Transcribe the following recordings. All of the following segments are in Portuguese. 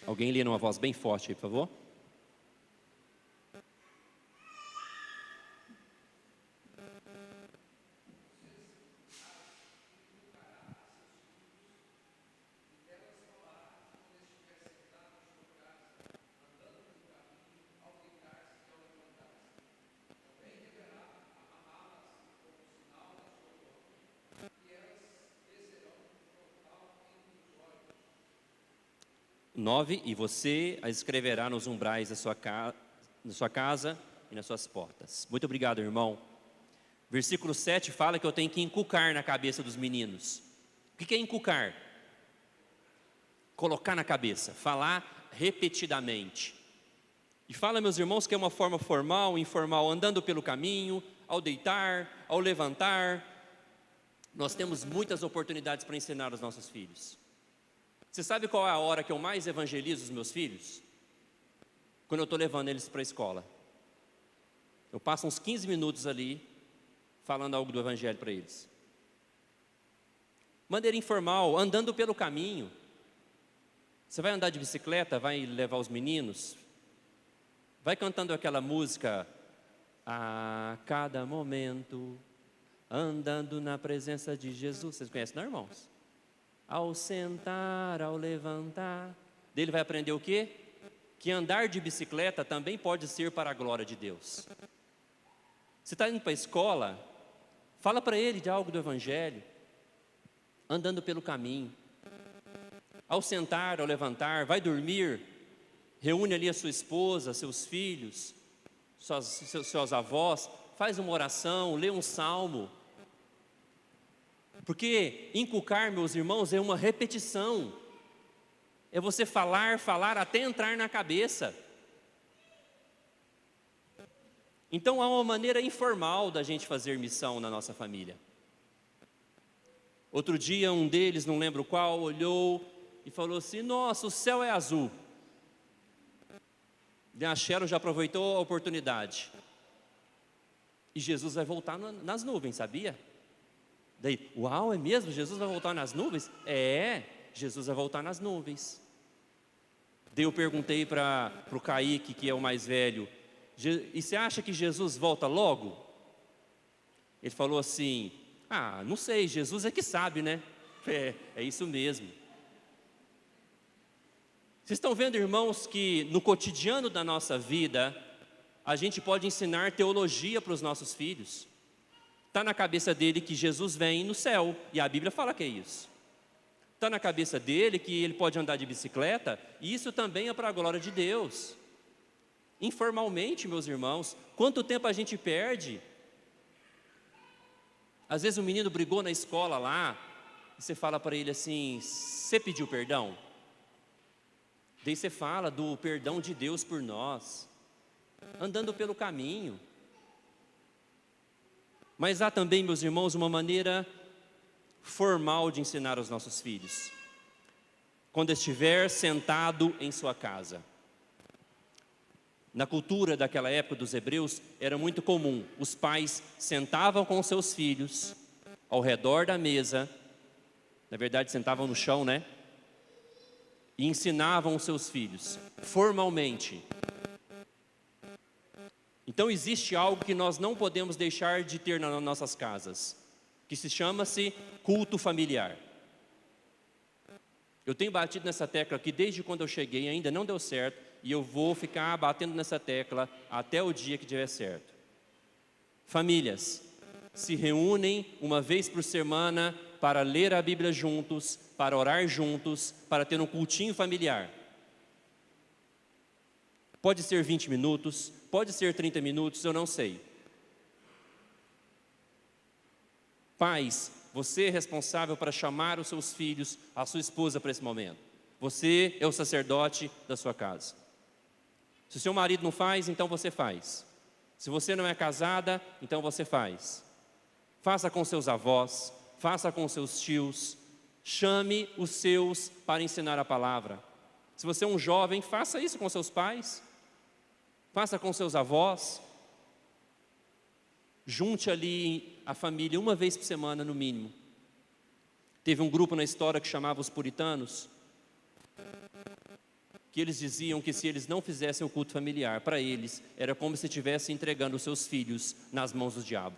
Alguém lê numa voz bem forte aí, por favor. Nove, e você as escreverá nos umbrais da sua casa e nas suas portas. Muito obrigado, irmão. Versículo 7 fala que eu tenho que inculcar na cabeça dos meninos. O que é inculcar? Colocar na cabeça, falar repetidamente. E fala, meus irmãos, que é uma forma formal, informal, andando pelo caminho, ao deitar, ao levantar. Nós temos muitas oportunidades para ensinar os nossos filhos. Você sabe qual é a hora que eu mais evangelizo os meus filhos? Quando eu estou levando eles para a escola. Eu passo uns 15 minutos ali, falando algo do evangelho para eles. Maneira informal, andando pelo caminho. Você vai andar de bicicleta, vai levar os meninos, vai cantando aquela música, a cada momento, andando na presença de Jesus. Vocês conhecem, não, irmãos? Ao sentar, ao levantar. Dele vai aprender o quê? Que andar de bicicleta também pode ser para a glória de Deus. Você está indo para a escola, fala para ele de algo do evangelho, andando pelo caminho. Ao sentar, ao levantar, vai dormir, reúne ali a sua esposa, seus filhos, seus avós, faz uma oração, lê um salmo. Porque inculcar, meus irmãos, é uma repetição. É você falar, falar até entrar na cabeça. Então há uma maneira informal da gente fazer missão na nossa família. Outro dia um deles, não lembro qual, olhou e falou assim, nossa, o céu é azul. E a Cheryl já aproveitou a oportunidade. E Jesus vai voltar nas nuvens, sabia? Daí, uau, é mesmo? Jesus vai voltar nas nuvens? É, Jesus vai voltar nas nuvens. Daí eu perguntei para o Kaique, que é o mais velho, e você acha que Jesus volta logo? Ele falou assim, não sei, Jesus é que sabe, né? É isso mesmo. Vocês estão vendo, irmãos, que no cotidiano da nossa vida, a gente pode ensinar teologia para os nossos filhos. Está na cabeça dele que Jesus vem no céu, e a Bíblia fala que é isso. Está na cabeça dele que ele pode andar de bicicleta, e isso também é para a glória de Deus. Informalmente, meus irmãos, quanto tempo a gente perde? Às vezes o menino brigou na escola lá, e você fala para ele assim, você pediu perdão? Daí você fala do perdão de Deus por nós, andando pelo caminho. Mas há também, meus irmãos, uma maneira formal de ensinar aos nossos filhos. Quando estiver sentado em sua casa. Na cultura daquela época dos hebreus, era muito comum. Os pais sentavam com seus filhos ao redor da mesa. Na verdade, sentavam no chão, né? E ensinavam os seus filhos, formalmente. Então existe algo que nós não podemos deixar de ter nas nossas casas, que se chama-se culto familiar. Eu tenho batido nessa tecla aqui desde quando eu cheguei, ainda não deu certo, e eu vou ficar batendo nessa tecla até o dia que tiver certo. Famílias se reúnem uma vez por semana para ler a Bíblia juntos, para orar juntos, para ter um cultinho familiar. Pode ser 20 minutos, pode ser 30 minutos, eu não sei. Pais, você é responsável para chamar os seus filhos, a sua esposa para esse momento. Você é o sacerdote da sua casa. Se o seu marido não faz, então você faz. Se você não é casada, então você faz. Faça com seus avós, faça com seus tios, chame os seus para ensinar a palavra. Se você é um jovem, faça isso com seus pais, faça com seus avós. Junte ali a família uma vez por semana no mínimo. Teve um grupo na história que chamava os puritanos. que eles diziam que se eles não fizessem o culto familiar, para eles era como se estivessem entregando os seus filhos nas mãos do diabo.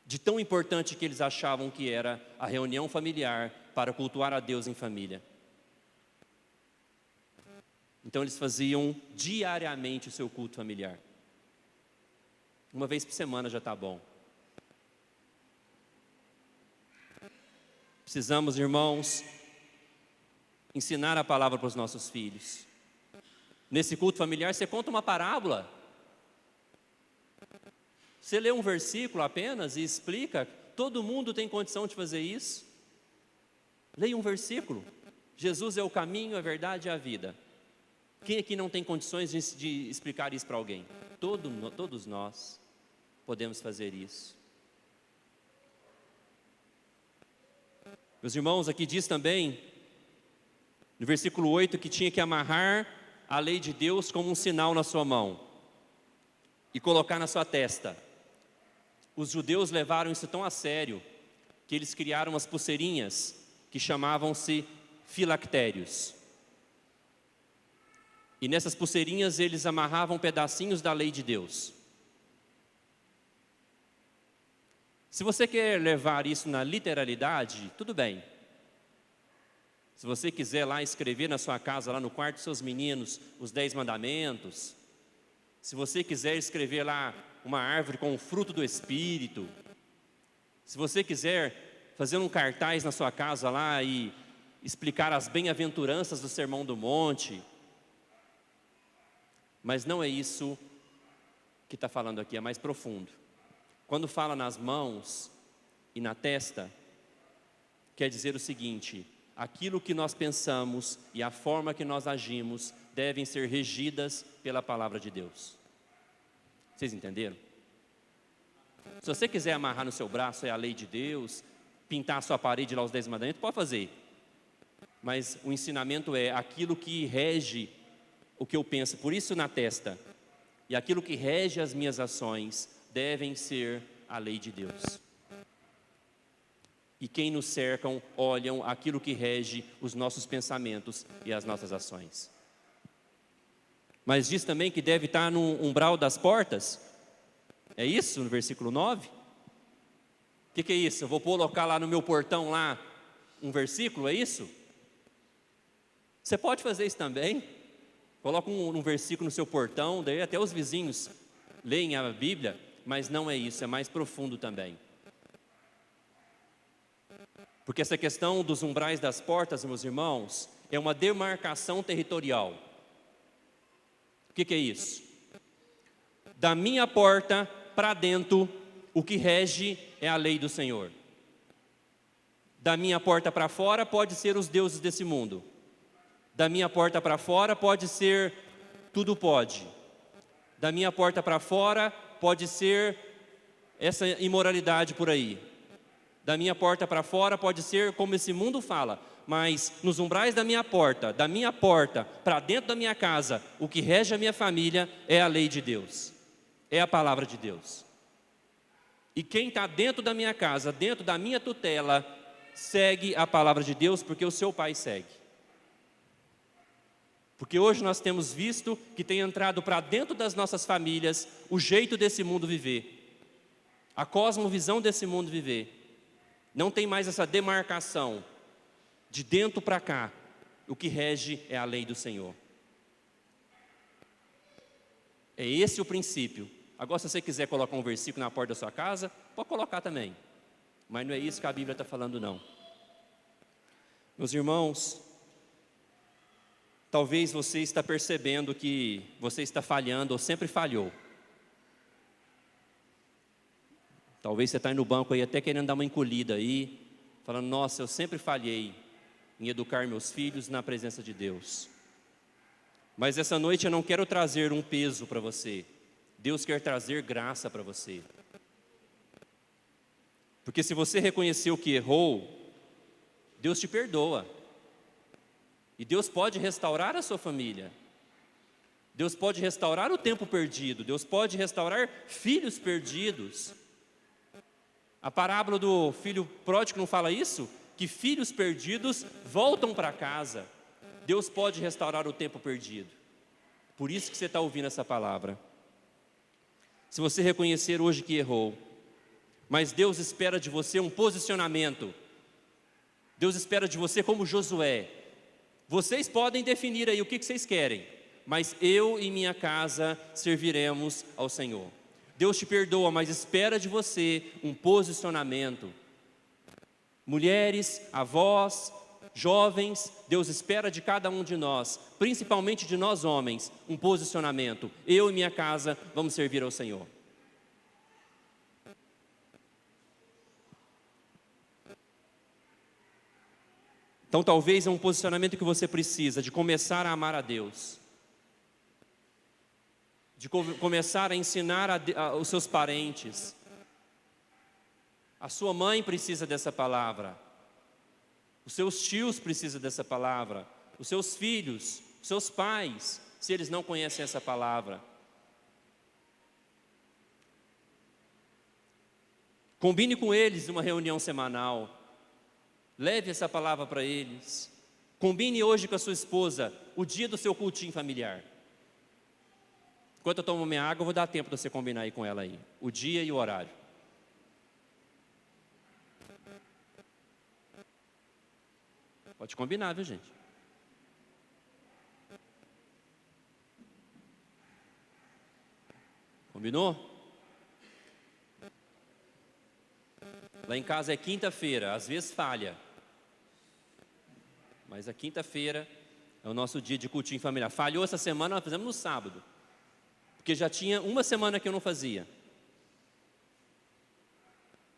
De tão importante que eles achavam que era a reunião familiar para cultuar a Deus em família. Então eles faziam diariamente o seu culto familiar. Uma vez por semana já está bom. Precisamos, irmãos, ensinar a palavra para os nossos filhos. Nesse culto familiar, você conta uma parábola. Você lê um versículo apenas e explica. Todo mundo tem condição de fazer isso. Leia um versículo. Jesus é o caminho, a verdade e a vida. Quem aqui não tem condições de explicar isso para alguém? Todos nós podemos fazer isso. Meus irmãos, aqui diz também, no versículo 8, que tinha que amarrar a lei de Deus como um sinal na sua mão e colocar na sua testa. Os judeus levaram isso tão a sério que eles criaram umas pulseirinhas que chamavam-se filactérios. E nessas pulseirinhas eles amarravam pedacinhos da lei de Deus. Se você quer levar isso na literalidade, tudo bem. Se você quiser lá escrever na sua casa, lá no quarto dos seus meninos, os 10 mandamentos. Se você quiser escrever lá uma árvore com o fruto do Espírito. Se você quiser fazer um cartaz na sua casa lá e explicar as bem-aventuranças do Sermão do Monte. Mas não é isso que está falando aqui, é mais profundo. Quando fala nas mãos e na testa, quer dizer o seguinte: aquilo que nós pensamos e a forma que nós agimos devem ser regidas pela palavra de Deus. Vocês entenderam? Se você quiser amarrar no seu braço é a lei de Deus, pintar a sua parede lá os 10 mandamentos, pode fazer. Mas o ensinamento é aquilo que rege o que eu penso, por isso na testa. E aquilo que rege as minhas ações devem ser a lei de Deus. E quem nos cercam olham aquilo que rege os nossos pensamentos e as nossas ações. Mas diz também que deve estar no umbral das portas. É isso, no versículo 9? O que é isso? Eu vou colocar lá no meu portão lá um versículo, é isso? Você pode fazer isso também. Coloca um versículo no seu portão, daí até os vizinhos leem a Bíblia, mas não é isso, é mais profundo também. Porque essa questão dos umbrais das portas, meus irmãos, é uma demarcação territorial. O que é isso? Da minha porta para dentro, o que rege é a lei do Senhor. Da minha porta para fora pode ser os deuses desse mundo. Da minha porta para fora pode ser tudo pode. Da minha porta para fora pode ser essa imoralidade por aí. Da minha porta para fora pode ser como esse mundo fala. Mas nos umbrais da minha porta para dentro da minha casa, o que rege a minha família é a lei de Deus. É a palavra de Deus. E quem está dentro da minha casa, dentro da minha tutela, segue a palavra de Deus porque o seu pai segue. Porque hoje nós temos visto que tem entrado para dentro das nossas famílias o jeito desse mundo viver. A cosmovisão desse mundo viver. Não tem mais essa demarcação de dentro para cá. O que rege é a lei do Senhor. É esse o princípio. Agora, se você quiser colocar um versículo na porta da sua casa, pode colocar também. Mas não é isso que a Bíblia está falando, não. Meus irmãos, talvez você está percebendo que você está falhando ou sempre falhou. Talvez você está aí no banco aí até querendo dar uma encolhida aí, falando, nossa, eu sempre falhei em educar meus filhos na presença de Deus. Mas essa noite eu não quero trazer um peso para você. Deus quer trazer graça para você. Porque se você reconheceu que errou, Deus te perdoa. E Deus pode restaurar a sua família. Deus pode restaurar o tempo perdido. Deus pode restaurar filhos perdidos. A parábola do filho pródigo não fala isso? Que filhos perdidos voltam para casa. Deus pode restaurar o tempo perdido. Por isso que você está ouvindo essa palavra. Se você reconhecer hoje que errou, mas Deus espera de você um posicionamento. Deus espera de você como Josué. Vocês podem definir aí o que vocês querem, mas eu e minha casa serviremos ao Senhor. Deus te perdoa, mas espera de você um posicionamento. Mulheres, avós, jovens, Deus espera de cada um de nós, principalmente de nós homens, um posicionamento. Eu e minha casa vamos servir ao Senhor. Então talvez é um posicionamento que você precisa, de começar a amar a Deus, de começar a ensinar os seus parentes. A sua mãe precisa dessa palavra, os seus tios precisam dessa palavra, os seus filhos, os seus pais, se eles não conhecem essa palavra. Combine com eles uma reunião semanal. Leve essa palavra para eles. Combine hoje com a sua esposa o dia do seu cultinho familiar. Enquanto eu tomo minha água, eu vou dar tempo de você combinar aí com ela aí, o dia e o horário. Pode combinar, viu, gente? Combinou? Lá em casa é quinta-feira, às vezes falha. Mas a quinta-feira é o nosso dia de cultinho familiar. Falhou essa semana, nós fizemos no sábado. Porque já tinha uma semana que eu não fazia.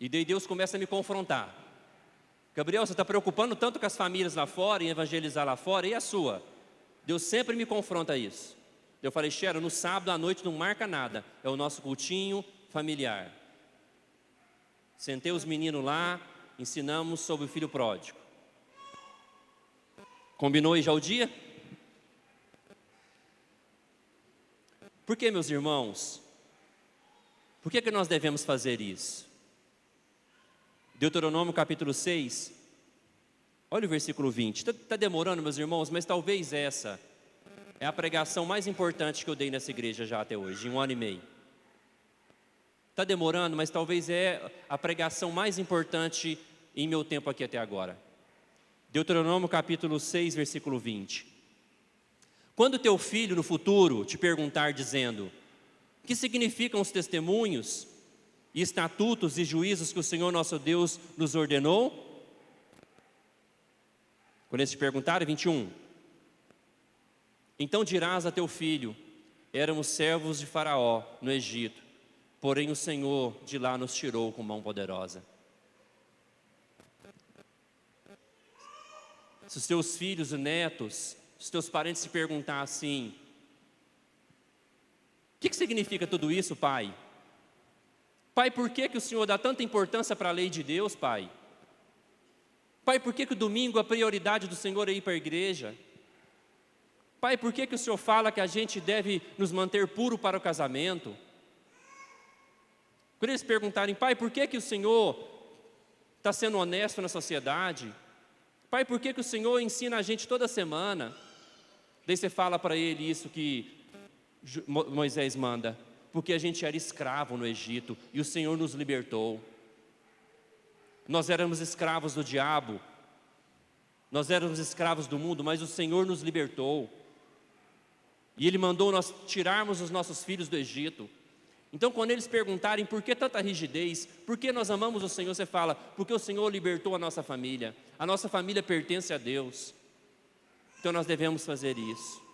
E daí Deus começa a me confrontar. Gabriel, você está preocupando tanto com as famílias lá fora, em evangelizar lá fora, e a sua? Deus sempre me confronta isso. Eu falei, Xero, no sábado à noite não marca nada. É o nosso cultinho familiar. Sentei os meninos lá, ensinamos sobre o filho pródigo. Combinou aí já o dia? Por que, meus irmãos? Por que nós devemos fazer isso? Deuteronômio capítulo 6, olha o versículo 20. Está demorando, meus irmãos, mas talvez essa é a pregação mais importante que eu dei nessa igreja já até hoje, em 1 ano e meio. Está demorando, mas talvez é a pregação mais importante em meu tempo aqui até agora. Deuteronômio capítulo 6, versículo 20. Quando teu filho no futuro te perguntar dizendo, o que significam os testemunhos, e estatutos e juízos que o Senhor nosso Deus nos ordenou? Quando eles te perguntarem, 21. Então dirás a teu filho, éramos servos de Faraó no Egito, porém o Senhor de lá nos tirou com mão poderosa. Se os teus filhos e netos, se os teus parentes te perguntar assim, o que significa tudo isso, pai? Pai, por que o Senhor dá tanta importância para a lei de Deus, pai? Pai, por que o domingo a prioridade do Senhor é ir para a igreja? Pai, por que o Senhor fala que a gente deve nos manter puro para o casamento? Quando eles perguntarem, pai, por que o Senhor está sendo honesto na sociedade? Pai, por que o Senhor ensina a gente toda semana? Daí você fala para ele isso que Moisés manda. Porque a gente era escravo no Egito e o Senhor nos libertou. Nós éramos escravos do diabo, nós éramos escravos do mundo, mas o Senhor nos libertou. E Ele mandou nós tirarmos os nossos filhos do Egito. Então quando eles perguntarem por que tanta rigidez, por que nós amamos o Senhor, você fala, porque o Senhor libertou a nossa família pertence a Deus. Então nós devemos fazer isso.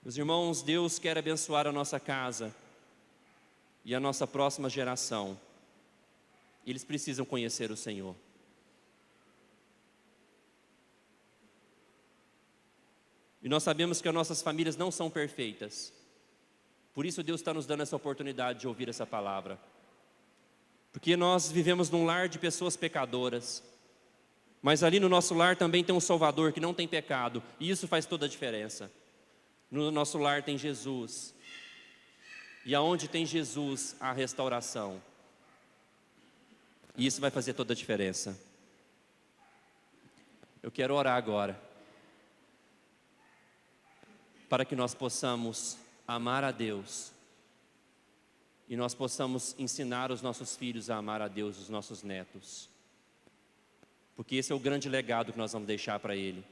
Meus irmãos, Deus quer abençoar a nossa casa e a nossa próxima geração. Eles precisam conhecer o Senhor. E nós sabemos que as nossas famílias não são perfeitas. Por isso Deus está nos dando essa oportunidade de ouvir essa palavra. Porque nós vivemos num lar de pessoas pecadoras. Mas ali no nosso lar também tem um Salvador que não tem pecado. E isso faz toda a diferença. No nosso lar tem Jesus. E aonde tem Jesus, há restauração. E isso vai fazer toda a diferença. Eu quero orar agora, para que nós possamos amar a Deus e nós possamos ensinar os nossos filhos a amar a Deus, os nossos netos, porque esse é o grande legado que nós vamos deixar para ele.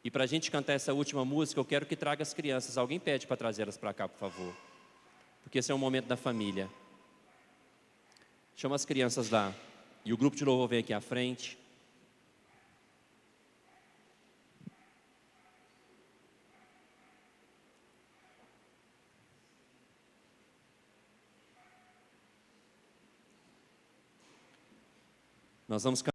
E para a gente cantar essa última música, eu quero que traga as crianças. Alguém pede para trazer elas para cá, por favor, porque esse é um momento da família. Chama as crianças lá, e o grupo de louvor vem aqui à frente. Nós vamos cantar.